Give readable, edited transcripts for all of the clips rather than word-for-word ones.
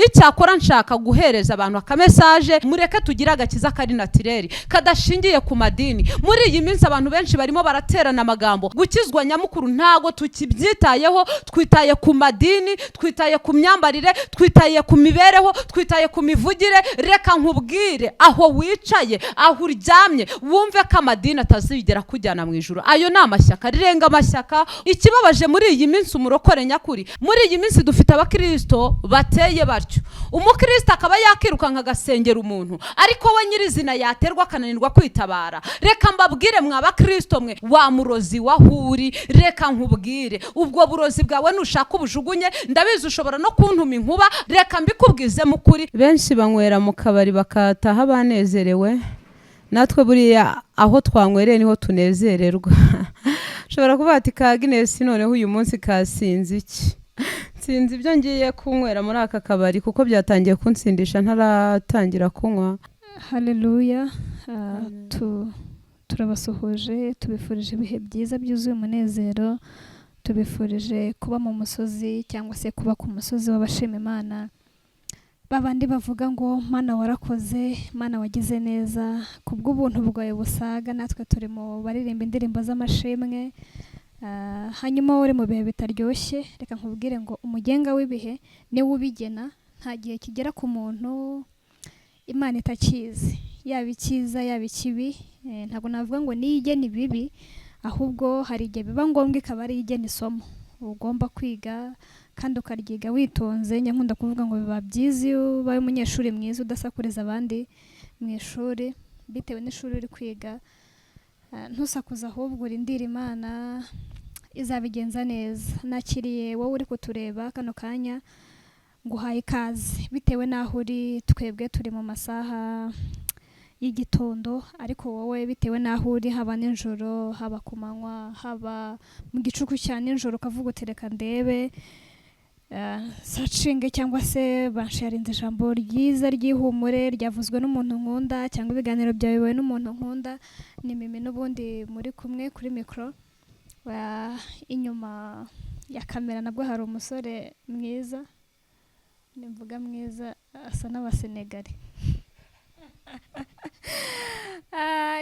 icyakora nshaka guhereza abantu akamesaje mureke tugira agakiza kari natireri kadashingiye ku madini. Muri iyi minsi abantu benshi barimo baraterana amagambo, gukizwa nyamukuru ntago tukibyitayeho, twitaye ku madini, twitaye ku myambarire, twitaye ku mibereho, twitaye ku mivugire. Reka nkubwire, aho wicaye, aho uryamye, wumve ko amadini atazigera kujyana mu ijuru. Ayo ni amashyaka, rirenga amashyaka. Ikibabaje muri iyi minsi umurokore nyakuri, muri iyi minsi dufite abakristo bateye batyo. Umukristo akaba yakirukanka agasengera umuntu, ariko we nyirizina yaterwa akananirwa kwitabara. Reka mbabwire mwa bakristo mwe, wa murozi wahuri, reka nkubwire, ubwo burozi bwawe nushaka ubujugunye, ndabizi ushobora no kuntuma inkuba. Reka mbikubwize mukuri, benshi banywera mu kabari bakataha banezerewe. Natwe buriya aho twanywereye niho tunezererwa. Ushobora kuvuga ati ka Agnes noneho uyu munsi kasinze iki? Sinzi ibyo ngiye kunywera muri aka kabari kuko byatangiye kunsindisha ntaratangira kunywa. Haleluya. Turabasuhuje, tubifurije ibihe byiza byuzuye umunezero, tubifurije kuba mu musozi cyangwa se kuba ku musozi w'abashima Imana. Babandi bavuga ngo Mana warakoze, Mana wagize neza, kubw'ubuntu bwawe busaga natwe turi mu baririmba indirimbo z'amashimwe. Hanyuma uri mu bihe bitaryoshye, reka nkubwire ngo umugenga w'ibihe niwe ubigena. Nta gihe kigera ku muntu Imana itakizi, yaba icyiza yaba ikibi. Ntabwo navuga ngo niyigena ibibi, ahubwo hari igihe biba ngombwa ikaba ari igena isomo ugomba kwiga kandi ukaryiga witonze. Nkunda kuvuga ngo biba byiza iyo ubaye umunyeshuri mwiza udasakuriza abandi mu ishuri bitewe n'ishuri uri kwiga. Ntusakuza ahubwo urindira Imana izabigenza neza. Nakiriye wowe uri kutureba kano kanya, nguhaye ikaze bitewe n'aho uri. Twebwe turi mu masaha y'igitondo, ariko wowe bitewe n'aho uri, haba nijoro, haba ku manywa, haba mu gicuku cya nijoro, ukavuga uti reka ndebe sacinge cyangwa se bansharinze ijambo ryiza ry'ihumure ryavuzwe n'umuntu nkunda, cyangwa ibiganiro byayobowe n'umuntu nkunda. Ni Mimi n'ubundi muri kumwe kuri mikoro. Inyuma ya kamera nabwo hari umusore mwiza, nimvuga mwiza asa n'abasenegali.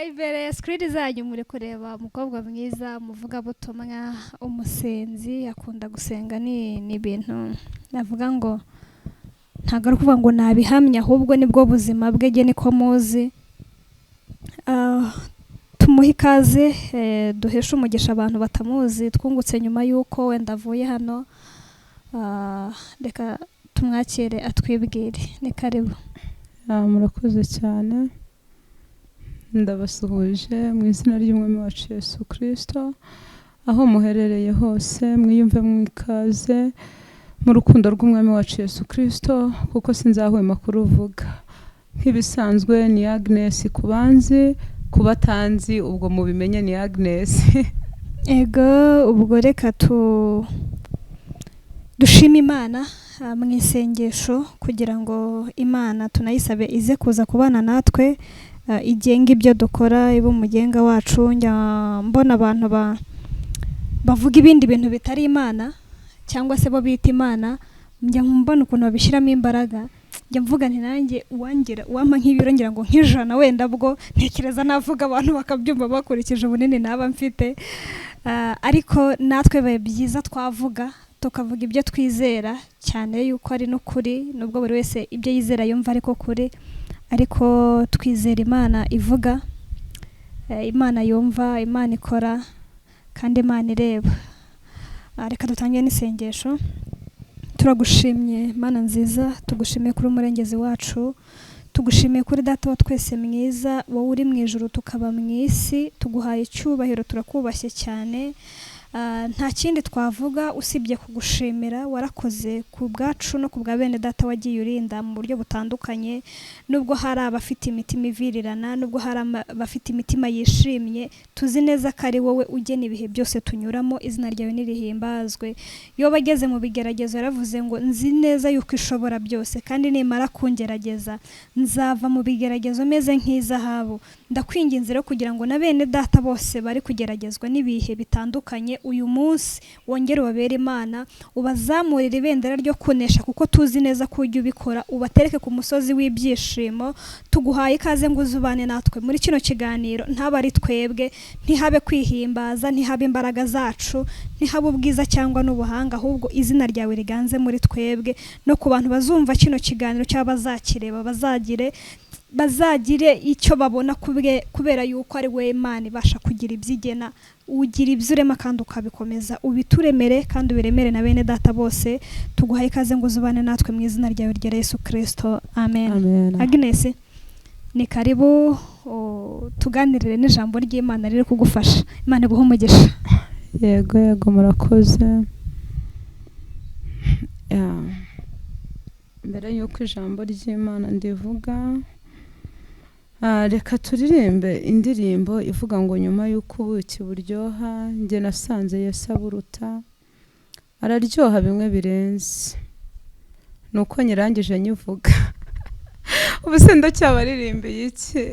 Imbere ya screen zanyu muri kureba umukobwa mwiza, umuvugabutumwa, umusenzi, akunda gusenga. Ni ibintu navuga ngo ntabwo ari ukuvuga ngo nabihamya, ahubwo nibwo buzima bwe, nge niko muzi. Tumuhe ikaze, duheshe umugisha abantu batamuzi, twungutse nyuma y'uko wenda avuye hano. Reka tumwakire atwibwire. Ni karibu. Murakoze cyane, ndabasuhuje mu izina ry'umwami wacu Yesu Kristo. Aho muherereye hose mwiyumve mwikaze mu rukundo rw'umwami wacu Yesu Kristo, kuko sinzahwema kuruvuga. Nk'ibisanzwe ni Agnes kubanzi, kubatanzi ubwo mubimenye ni Agnes. Ego, ubwo reka dushima Imana mu isengesho kugira ngo Imana tunayisabe ize kuza kubana natwe, igenga ibyo dukora, ibe umugenga wacu. Njya mbona abantu bavuga ibindi bintu bitari Imana cyangwa se bo bita Imana, njya mbona ukuntu babishyiramo imbaraga. Njya mvuga nti nanjye uwampa nk'ibiro ngira ngo nk'ijana wenda bwo ntekereza navuga abantu bakabyumva bakurikije ubunini naba mfite. Ariko natwe biba byiza twavuga, tukavuga ibyo twizera, cyane yuko ari n'ukuri, nubwo buri wese ibyo yizera yumva ariko kuri, ariko twizera Imana ivuga, Imana yumva, Imana ikora kandi Imana ireba. Reka dutangire n'isengesho. Turagushimye Mana nziza, tugushimiye kuri umurengezi wacu, tugushimiye kuri data wa twese mwiza, wowe uri mu ijuru tukaba mu isi. Tuguhaye icyubahiro, turakubashye cyane. Nta kindi twavuga usibye kugushimira. Warakoze ku bwacu no ku bwa bene data wagiye urinda mu buryo butandukanye, nubwo hari abafite imitima ivirirana, nubwo hari abafite imitima yishimye. Tuzi neza ko ari wowe ugena ibihe byose tunyuramo. Izina ryawe nirihimbazwe. Iyo bageze mu bigeragezo yaravuze ngo nzi neza yuko ishobora byose, kandi nimara kungerageza nzava mu bigeragezo meze nk'izahabu. Ndakwinginze rero kugira ngo na bene data bose bari kugeragezwa n'ibihe bitandukanye uyu munsi wongere ubabere Imana, ubazamurire ibendera ryo kunesha, kuko tuzi neza ko ujya ubikora, ubatereke ku musozi w'ibyishimo. Tuguhaye ikaze ngo uzubane natwe muri kino kiganiro, ntabe ari twebwe, ntihabe kwihimbaza, ntihabe imbaraga zacu, ntihabe ubwiza cyangwa n'ubuhanga, ahubwo izina ryawe riganze muri twebwe. No ku bantu bazumva kino kiganiro cyangwa bazakireba, bazagire icyo babona kubera yuko ari we Imana ibasha kugira ibyigena. Ugira ibyo urema kandi ukabikomeza, ubituremere kandi ubiremere na bene data bose. Tuguhaye ikaze ngo uzubane natwe mu izina ryawe rya Yesu Kristo, amen. Agnes, ni karibu tuganirire n'ijambo ry'Imana riri kugufasha. Imana iguhe umugisha. Yego murakoze. Mbere y'uko ijambo ry'Imana ndivuga, reka turirimbe indirimbo ivuga ngo nyuma y'uko ubuki buryoha, njye nasanze Yesu aburuta, araryoha bimwe birenze. Nuko nyirangije nyivuga. Ubu se ndacyabaririmbiye iki?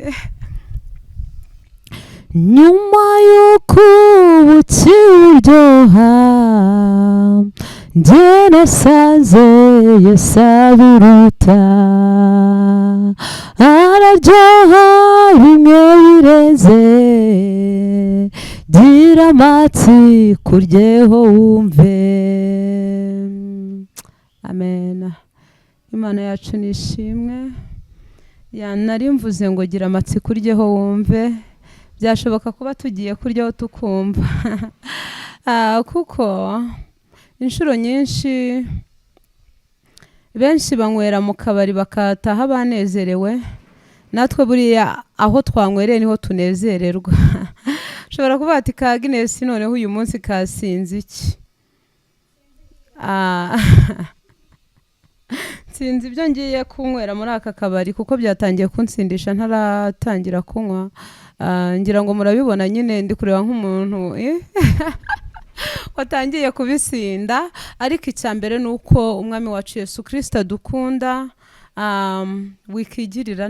Nyuma y'uko ubuki buryoha, njye nasanze Yesu aburuta, araryoha bimwe birenze, gira amatwi kuryeho wumve. Amen. Imana yacu nishimwe. Nari mvuze ngo gira amatwi kuryeho wumve, byashoboka kuba tugiye kuryaho tukumva. Kuko inshuro nyinshi benshi banywera mu kabari bakataha banezerewe, natwe buriya aho twanywereye niho tunezererwa. Ushobora kuvuga ati ka Agnes noneho uyu munsi kasinze iki? Sinzi ibyo ngiye kunywera muri aka kabari kuko byatangiye kunsindisha ntaratangira kunywa. Ngira ngo murabibona nyine ndi kureba nk'umuntu watangiye kubisinda, ariko icyambere nuko umwami wacu Yesu Kristo dukunda. Wikigirira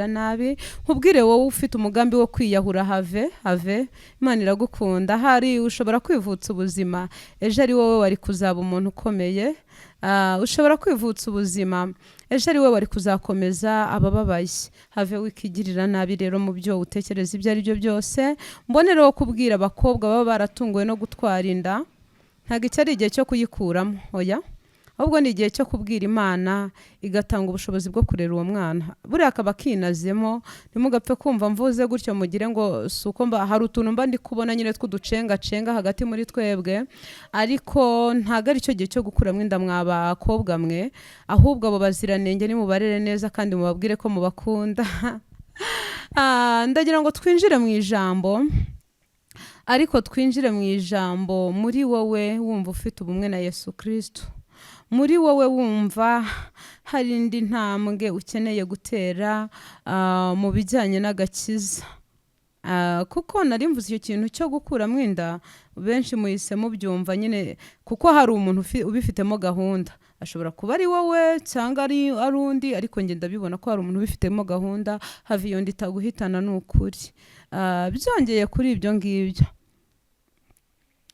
nabi, nkubwire wowe ufite umugambi wo kwiyahura, have. Imana iragukunda. Hari ushobora kwivutsa ubuzima, ejo ari wowe wari kuzaba umuntu ukomeye. Ushobora kwivutsa ubuzima, ejo ari wowe wari kuzakomeza abababaye. Have wikigirira nabi rero mu byo utekereza ibyo ari byo byose. Mbonereho kubwira abakobwa baba baratunguwe no gutwara inda, ntabwo icyo ari igihe cyo kuyikuramo, oya, ahubwo ni igihe cyo kubwira Imana igatanga ubushobozi bwo kurera uwo mwana. Buriya akaba kinazemo, ntimugapfe kumva mvuze gutyo mugire ngo suko hari utuntu mba ndi kubona nyine tw'uducenga hagati muri twebwe, ariko ntago ari cyo gihe cyo gukuramo inda mw'abakobwa mwe, ahubwo abo baziranenge nimubarere neza kandi mubabwire ko mubakunda. Ndagira ngo twinjire mu ijambo, ariko twinjire mu ijambo muri wowe wumva ufite ubumwe na Yesu Kristo, muri wowe wumva hari indi ntambwe ukeneye gutera mu bijyanye n'agakiza. Kuko nari mvuze icyo kintu cyo gukuramo inda, benshi muhise mubyumva nyine kuko hari umuntu ubifitemo gahunda. Ashobora kuba ari wowe cyangwa ari undi, ariko njye ndabibona ko hari umuntu ubifitemo gahunda. Have iyo ndi itaguhitana n'ukuri. Byongeye kuri ibyo ngibyo,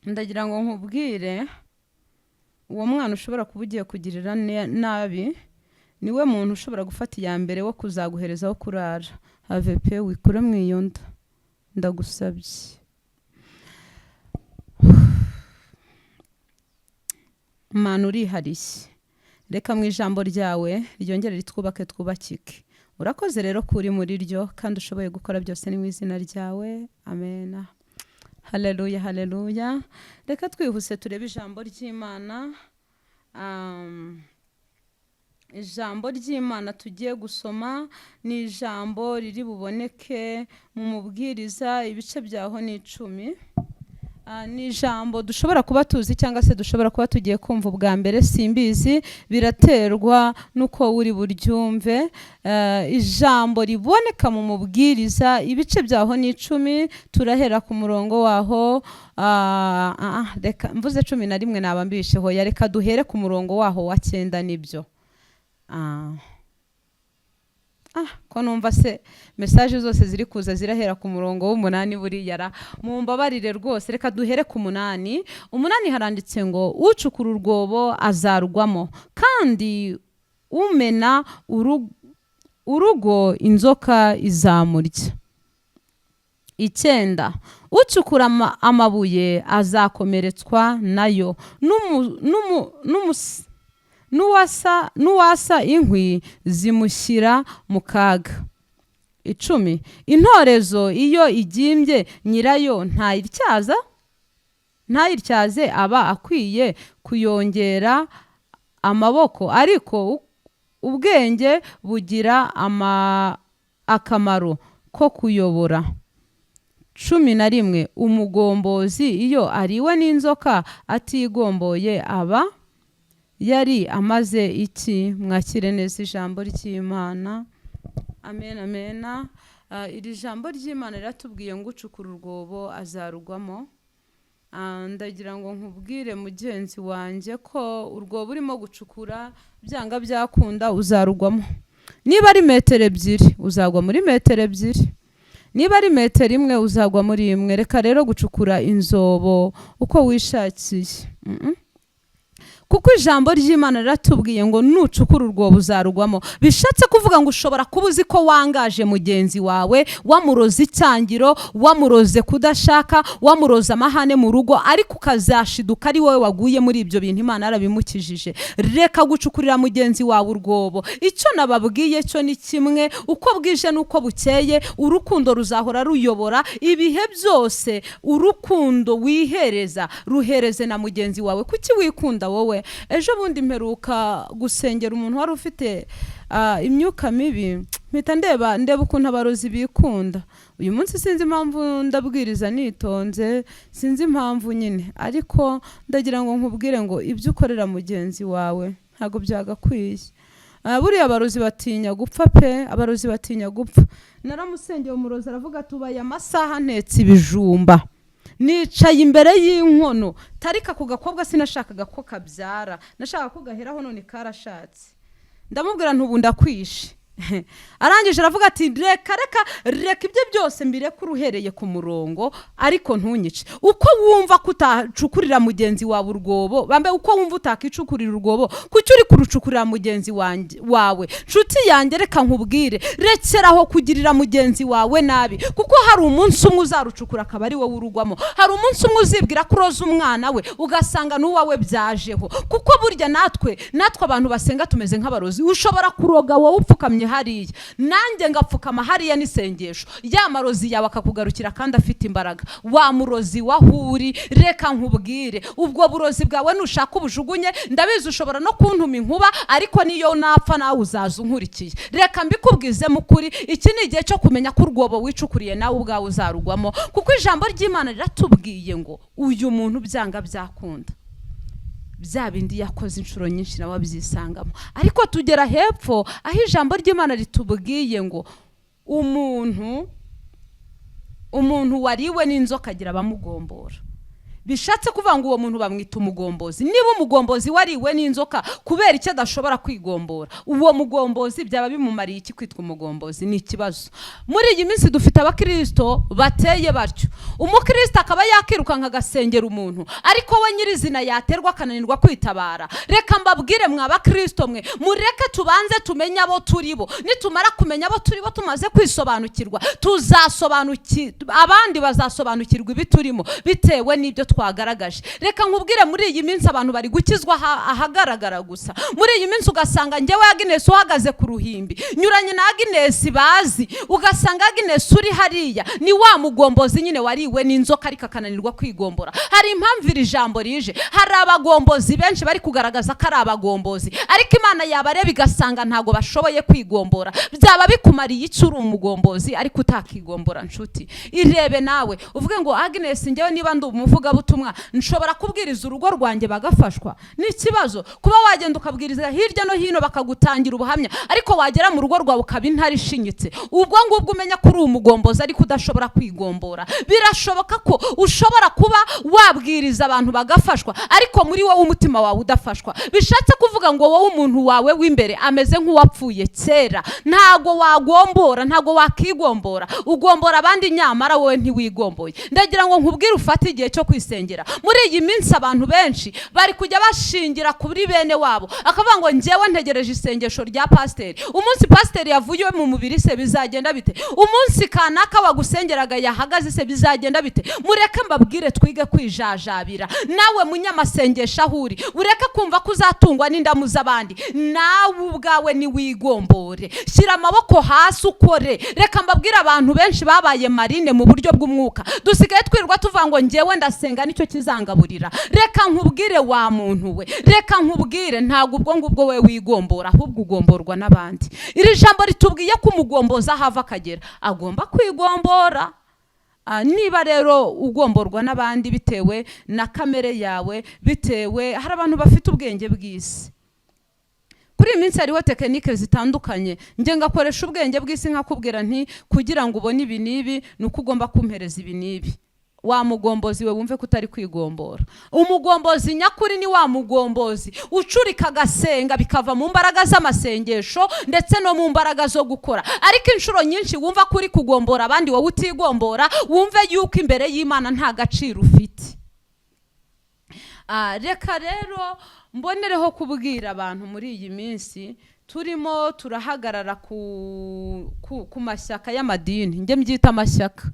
ndagira ngo nkubwire, uwo mwana ushobora kuba ugiye kugirira nabi niwe muntu ushobora gufata iya mbere wo kuzaguherezaho kurara. Have pe wikure mu iyo nda, ndagusabye. Mana urihariye, reka mu ijambo ryawe ryongere twubakike. Urakoze rero kuri muri ryo kandi ushoboye gukora byose ni mu izina ryawe, amen. Haleluya. Reka twihuse turebe ijambo ry'Imana. Ijambo ry'Imana tugiye gusoma ni ijambo riri buboneke mu Mubwiriza ibice byaho ni 10. Ni ijambo dushobora kuba tuzi cyangwa se dushobora kuba tugiye kumva ubwa mbere, simbizi, biraterwa nuko uri buryumve. Ijambo riboneka mu Mubwiriza ibice byaho ni 10, turahera ku murongo waho. Reka mvuze 11 naba mbisheho, reka duhere ku murongo waho wa 9 nibyo. ko numva se message zose ziri kuza zirahera ku murongo w'8 buriya mumbabarire rwose, reka duhere ku 8. 8 haranditse ngo ucukura urwobo azarugwamo kandi umena urugo inzoka izamurya. 9 ucukura amabuye azakomeretswa nayo, n'uwasa inkwi zimushyira mu kaga. 10 intorezo iyo igimbye nyirayo ntayityaze aba akwiye kuyongera amaboko, ariko ubwenge bugira akamaro ko kuyobora. 11 umugombozi iyo ariwe n'inzoka atigomboye aba yari amaze iki? Mwakire neza ijambo ry'Imana. Amen, amen. Iri jambo ry'Imana riratubwiye ngo ucukura urwobo azarugwamo. Ndagira ngo nkubwire mugenzi wanjye ko urwobo urimo gucukura byanga byakunda uzarugwamo. Niba ari metero 2 uzagwa muri metero 2, niba ari metero 1 uzagwa muri 1. Reka rero gucukura inzobo uko wishakiye, kuko ijambo ry'Imana riratubwiye ngo nucukura urwobo uzarugwamo. Bishatse kuvuga ngo ushobora kuba uzi ko wangaje mugenzi wawe, wamuroza icyangiro, wamuroze kudashaka, wamuroza amahane mu rugo, ariko ukazashiduka ari wowe waguye muri ibyo bintu. Imana yarabimukijije. Reka gucukurira mugenzi wawe urwobo. Icyo nababwiye cyo ni kimwe, uko bwije nuko bukeye urukundo ruzahora ruyobora ibihe byose. Urukundo wihereza ruhereze na mugenzi wawe. Kuki wikunda wowe? Ejo bundi mperuka gusengera umuntu wari ufite imyuka mibi, mpita ndeba ukuntu abarozi bikunda. Uyu munsi sinzi impamvu ndabwiriza nitonze, sinzi impamvu nyine, ariko ndagira ngo nkubwire ngo ibyo ukorera mugenzi wawe ntago byagakwiye. Buriya abarozi batinya gupfa pe, abarozi batinya gupfa. Naramusengeye umurozi aravuga tubaye amasaha ntetse ibijumba, nicaye imbere y'inkono, tarika ku gakobwa sinashakaga ko kabyara, nashaka ko gaheraho none karashatse. Ndamubwira ntubu ndakwishe. Arangije aravuga ati reka ibyo byose mbireke uruhereye ku murongo, ariko ntunyice. Uko wumva kutacukurira mugenzi wawe urwobo, bambe uko wumva utakicukurira urwobo, kuki uri kurucukurira mugenzi wawe? Nshuti yanjye reka nkubwire, rekeraho kugirira mugenzi wawe nabi, kuko hari umunsi umwe uzarucukura akaba ari wowe urugwamo. Hari umunsi umwe uzibwira ko uroza umwana we ugasanga n'uwawe byajeho, kuko burya natwe abantu basenga tumeze nk'abarozi. Ushobora kuroga wowe upfukamye hariya, nanjye ngapfukama hariya n'isengesho, ya marozi yawe akakugarukira kandi afite imbaraga. Wa murozi wahuri, reka nkubwire, ubwo burozi bwawe nushaka ubujugunye. Ndabizi ushobora no kuntuma inkuba, ariko niyo napfa nawe uzaza unkurikiye. Reka mbikubwize mukuri, iki ni igihe cyo kumenya ko urwobo wicukuriye nawe ubwawe uzarugwamo, kuko ijambo ry'Imana riratubwiye ngo uyu muntu byanga byakunda bya bindi yakoze inshuro nyinshi nawe abyisangamo. Ariko tugera hepfo aho ijambo ry'Imana ritubwiye ngo umuntu wariwe n'inzoka agira abamugombora. Bishatse kuvuga ngo uwo muntu bamwita umugombozi. Niba umugombozi wariwe n'inzoka kubera icyo adashobora kwigombora, uwo mugombozi byaba bimumariye iki kwitwa umugombozi? Ni ikibazo. Muri iyi minsi dufite abakristo bateye batyo. Umukristo akaba yakirukanka agasengera umuntu, ariko we nyirizina yaterwa akananirwa kwitabara. Reka mbabwire mwa bakristo mwe, mureke tubanze tumenye abo turibo. Nitumara kumenya abo turibo, tumaze kwisobanukirwa, abandi bazasobanukirwa ibiturimo bitewe n'ibyo twagaragaje. Reka nkubwire, muri iyi minsi abantu bari gukizwa ahagaragara gusa. Muri iyi minsi ugasanga njyewe Agnes uhagaze ku ruhimbi nyuranye na Agnes bazi, ugasanga Agnes uri hariya ni wa mugombozi nyine wariwe n'inzoka ariko akananirwa kwigombora. Hari impamvu iri jambo rije. Hari abagombozi benshi bari kugaragaza ko ari abagombozi, ariko Imana yabareba igasanga ntago bashoboye kwigombora. Byaba bikumariye iki uri umugombozi ariko utakigombora? Nshuti irebe nawe uvuge ngo Agnes njyewe niba ndi umuvuga ivugabutumwa nshobora kubwiriza urugo rwanjye bagafashwa. Ni ikibazo kuba wagenda ukabwiriza hirya no hino bakagutangira ubuhamya, ariko wagera mu rugo rwawe ukaba intare ishinyitse. Ubwo ngubwo umenya ko uri umugombozi ariko udashobora kwigombora. Birashoboka ko ushobora kuba wabwiriza abantu bagafashwa, ariko muri wowe umutima wawe udafashwa. Bishatse kuvuga ngo wowe umuntu wawe w'imbere ameze nk'uwapfuye kera. Ntago wagombora, ntago wakigombora. Ugombora abandi nyamara wowe ntiwigomboye. Ndagira ngo nkubwire ufate igihe cyo kwisengera. Muri iyi minsi abantu benshi bari kujya bashingira kuri bene wabo, akavuga ngo njyewe ntegereje isengesho rya pasiteri. Umunsi pasiteri yavuye mu mubiri se bizagenda bite? Umunsi kanaka wagusengeraga yahagaze se bizagenda bite? Mureke mbabwire twige kwijajabira. Nawe munyamasengesho ahuri, ureke kumva ko uzatungwa n'indamu z'abandi. Nawe ubwawe ni wigombore. Shyira amaboko hasi ukore. Reka mbabwire abantu benshi babaye marine mu buryo bw'umwuka. Dusigaye twirwa tuvuga ngo njyewe ndasenga nicyo kizangaburira. Reka nkubwire wa muntu we, reka nkubwire ntago ubwo ngubwo we wigombora, ahubwo ugomborwa n'abandi. Iri jambo ritubwiye ko umugomboza ahava akagera agomba kwigombora. Niba rero ugomborwa n'abandi bitewe na kamere yawe, bitewe hari abantu bafite ubwenge bw'isi. Kuri iyi minsi hariho tekinike zitandukanye. Nge ngakoresha ubwenge bw'isi nkakubwira nti kugira ngo ubone ibi n'ibi nuko ugomba kumpereza ibi n'ibi. Wa mugombozi we wumve kutari kwigombora. Umugombozi nyakuri ni wa mugombozi ucurika gasenga bikava mu mbaraga z'amasengesho ndetse no mu mbaraga zo gukora. Ariko inshuro nyinshi wumva kuri kugombora abandi wowe utigombora, wumve yuko imbere y'Imana nta gaciro ufite. Reka rero mbonereho kubwira abantu muri iyi minsi turimo turahagarara ku mashyaka y'amadini. Nge mbyita amashyaka.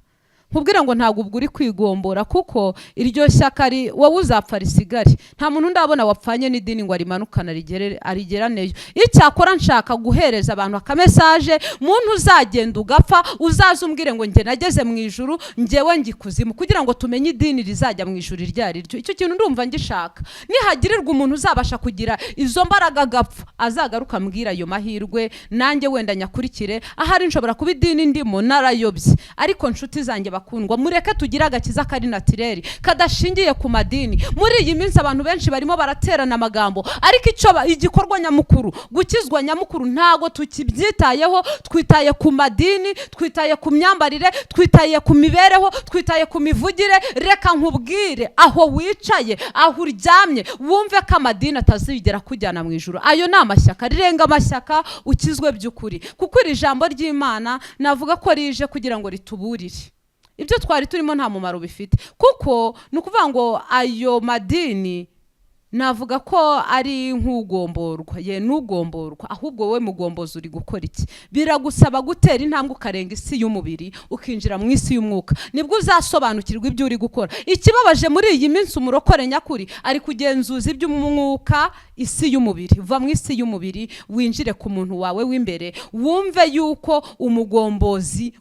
Nkubwira ngo ntago ubwo uri kwigombora, kuko iryo shyaka wowe uzapfa risigari. Nta muntu ndabona wapfanye n'idini ngo arimanukana arigeraneyo. Icyakora nshaka guhereza abantu akamesaje, muntu uzagenda ugapfa uzaza umbwire ngo nge nageze mu ijuru, ngewe ngikuzimu, kugira ngo tumenye idini rizajya mu ijuru ryari ryo. Icyo kintu ndumva ngishaka. Nihagirirwa umuntu uzabasha kugira izo mbaraga gapfa, azagaruka mbwira ayo mahirwe nanjye wenda nyakurikire. Ahari nshobora kuba idini ndimo narayobye, ariko nshuti zanjye bakundwa, mureke tugira agakiza kari natireri kadashingiye ku madini. Muri iyi minsi abantu benshi barimo baraterana amagambo, ariko igikorwa nyamukuru, gukizwa nyamukuru ntago tukibyitayeho. Twitaye ku madini, twitaye ku myambarire, twitaye ku mibereho, twitaye ku mivugire. Reka nkubwire, aho wicaye, aho uryamye, wumve ko amadini atazigera kujyana mu ijuru. Ayo ni amashyaka. Rirenga amashyaka ukizwe by'ukuri, kuko iri jambo ry'Imana navuga ko rije kugira ngo rituburire. Ibyo twari turimo nta mumaro bifite, kuko nukuvuga ngo ayo madini navuga ko ari nk'ugomborwa. N'ugomborwa, ahubwo we mugombozi uri gukora iki? Biragusaba gutera intambwe ukarenga isi y'umubiri ukinjira mu isi y'umwuka, nibwo uzasobanukirwa ibyo uri gukora. Ikibabaje muri iyi minsi, umurokore nyakuri ari kugenzuza iby'umwuka, isi y'umubiri. Va mu isi y'umubiri winjire ku muntu wawe w'imbere, wumve yuko umugombozi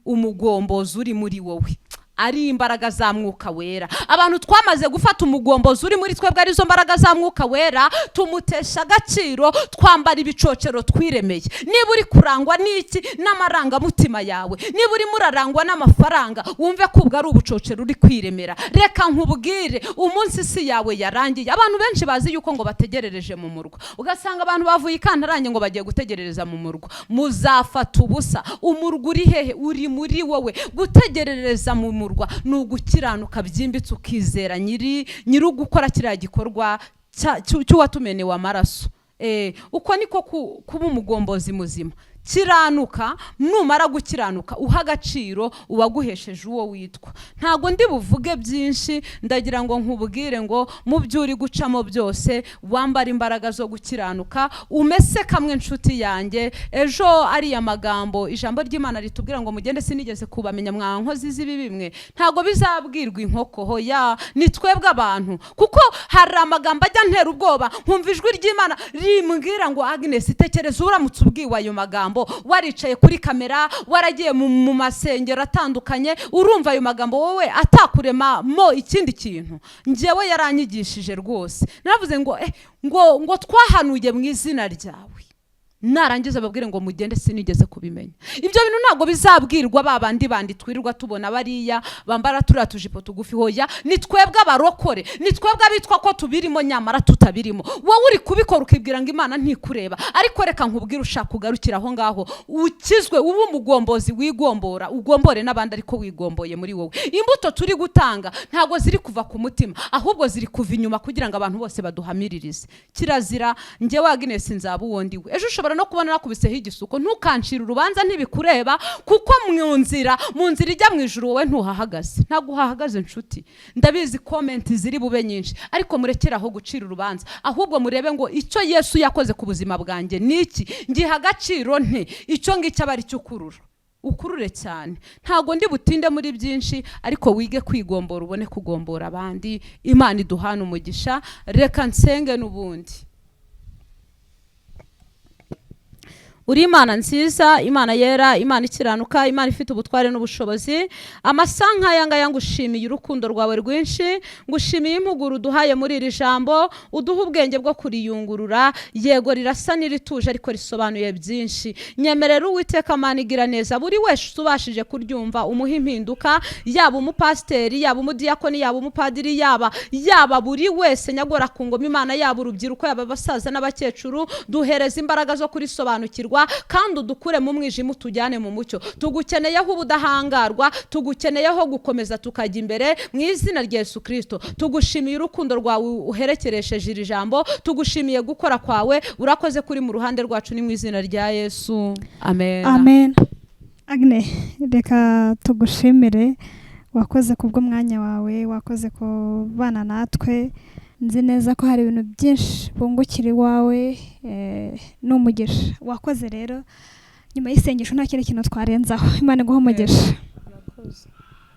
uri muri wowe ari imbaraga za mwuka wera. Abantu twamaze gufata umugombozi uri muri twebwe arizo mbaraga za mwuka wera, tumutesha agaciro, twambara ibicocero twiremeye. Niba uri kurangwa n'iki? N'amarangamutima yawe. Niba uri murarangwa n'amafaranga, wumve ko ubwo ari ubucocero uri kwiremera. Reka nkubwire, umunsi isi yawe yarangiye. Abantu benshi bazi yuko ngo bategerereje mu murwa, ugasanga abantu bavuye ikantarange ngo bagiye gutegerereza mu murwa. Muzafata ubusa. Umurwa uri hehe? Uri muri wowe. Gutegerereza mu murwa ni ugukiranuka byimbitse, ukizera nyiri ugukora kiriya gikorwa cy'uwatumenewe amaraso. Uko niko kuba umugombozi muzima. Kiranuka, numara gukiranuka uha agaciro uwaguhesheje uwo witwa. Ntago ndi buvuge byinshi, ndagira ngo nkubwire ngo mu byo uri gucamo byose wambara imbaraga zo gukiranuka, umese kamwe nshuti yanjye. Ejo ari amagambo ijambo ry'Imana ritubwira ngo mugende sinigeze kubamenya mwankozi z'ibi bimwe. Ntago bizabwirwa inkoko, hoya ni twebwe abantu, kuko hari amagambo ajya ntera ubwoba. Nkumva ijwi ry'Imana rimbwira ngo Agnes, tekereza uramutse ubwiwe ayo magambo, waricaye kuri kamera, waragiye mu masengero atandukanye, urumva ayo magambo wowe atakurema mo ikindi kintu. Njyewe yaranyigishije rwose. Navuze ngo twahanuye mu izina ryawe. narangiza babwire ngo mugende sinigeze kubimenya. Ibyo bintu ntabwo bizabwirwa babandi bandi twirirwa tubona bariya bambara turiya tujipo tugufi. Hoya ni twebwe abarokore, ni twebwe abitwa ko tubirimo nyamara tutabirimo. Wowe uri kubikora ukibwira ngo Imana ntikureba, ariko reka nkubwire ushaka kugarukira aho ngaho ukizwe ubu umugombozi wigombora, ugombore n'abandi ariko wigomboye muri wowe. Imbuto turi gutanga ntabwo ziri kuva ku mutima, ahubwo ziri kuva inyuma kugira ngo abantu bose baduhamiririze. Kirazira njye wa Agnes nzaba uwondi we. Ejo ushobora no kubona nakubiseho igisuko, ntukancira urubanza ntibikureba, kuko mu nzira ijya mu ijuru wowe ntuhahagaze. Ntabwo uhahagaze nshuti. Ndabizi comment ziri bube nyinshi, ariko murekera aho gucira urubanza, ahubwo murebe ngo icyo Yesu yakoze ku buzima bwanjye niki, ngiha agaciro nte, icyo ngicyo abari cyo kurura. Ukurure cyane. Ntago ndi butinde muri byinshi, ariko wige kwigombora ubone kugombora abandi. Imana iduhana umugisha. Reka nsenge n'ubundi. Uri Imana nziza, Imana yera, Imana ikiranuka, Imana ifite ubutware n'ubushobozi. Amasanka yanga ngushimiye urukundo rwawe rwinshi, ngushimiye impuguru duhaye muri iri jambo, uduha ubwenge bwo kuriyungurura. Yego rirasa nirituje ariko risobanuye byinshi. Nyemerera Uwiteka Mana igira neza buri wese ubashije kuryumva, umuha impinduka, yaba umupasiteri, yaba umudiyakoni, yaba umupadiri, yaba buri wese nyagora ku ngoma Imana, yaba urubyiruko, yaba abasaza n'abakecuru. Duhereza imbaraga zo kurisobanukirwa, kandi udukure mu mwijima utujyane mu mucyo. Tugukeneyeho ubudahangarwa, tugukeneyeho gukomeza tukajya imbere mu izina rya Yesu Kristo. Tugushimiye urukundo rwawe uherekeresheje iri jambo, tugushimiye gukora kwawe. Urakoze kuri mu ruhande rwacu, ni mu izina rya Yesu, amen. Amen. Agne, reka tugushimire, wakoze kubw'umwanya wawe, wakoze kubana natwe. Nzi neza ko hari ibintu byinshi bungukira iwawe n'umugisha. Wakoze rero, nyuma y'isengesho nta kindi kintu twarenzaho. Imana iguhe umugisha.